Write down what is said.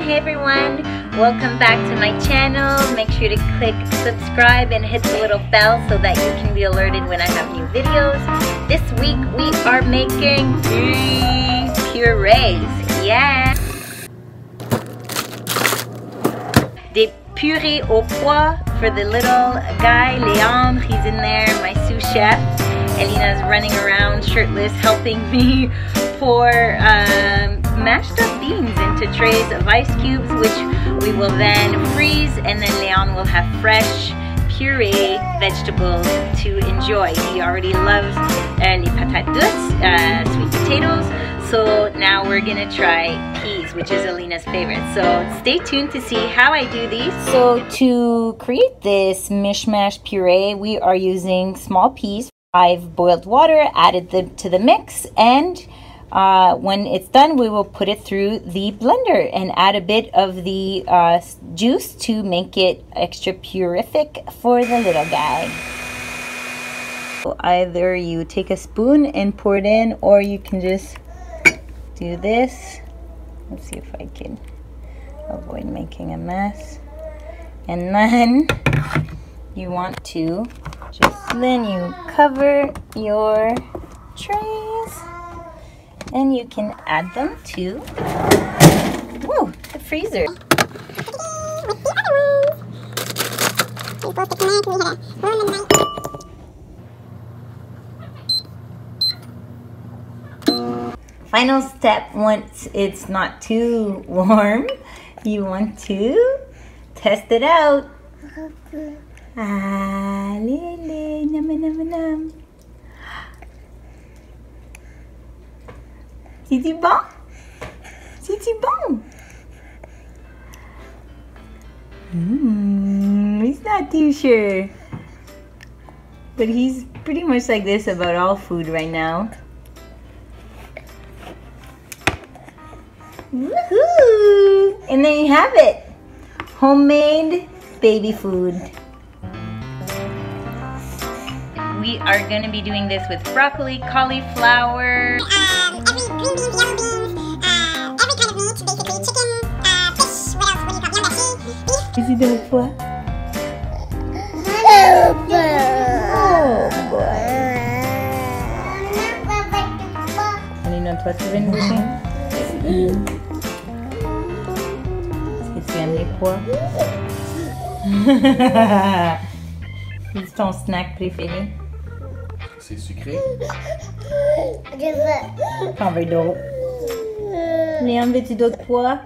Hey everyone, welcome back to my channel. Make sure to click subscribe and hit the little bell so that you can be alerted when I have new videos. This week we are making purees. Yeah! Des purées au pois for the little guy, Leandre. He's in there, my sous chef. Elina's running around shirtless helping me pour mashed up beans into trays of ice cubes, which we will then freeze, and then Leon will have fresh puree vegetables to enjoy. He already loves les patates douces, sweet potatoes, so now we're gonna try peas, which is Alina's favorite. So stay tuned to see how I do these. So to create this mishmash puree, we are using small peas. I've boiled water, added them to the mix, and when it's done, we will put it through the blender and add a bit of the juice to make it extra purific for the little guy. So either you take a spoon and pour it in, or you can just do this. Let's see if I can avoid making a mess. And then you want to then you cover your trays and you can add them to the freezer. Final step, once it's not too warm, you want to test it out. Ah, lele, nam nam nam. C'est-tu bon? C'est-tu bon? He's not too sure. But he's pretty much like this about all food right now. Woohoo! And there you have it. Homemade baby food. We are going to be doing this with broccoli, cauliflower, every green beans, yellow beans, every kind of meat, basically chicken, fish, what else, what do you call it, beef. Is it the pois? Oh boy. Alina, toi tu veux une bouchée? Est-ce que tu aimes les pois? C'est ton snack préféré? C'est sucré. T'en veux d'autres? Léon, veux-tu d'autres pois?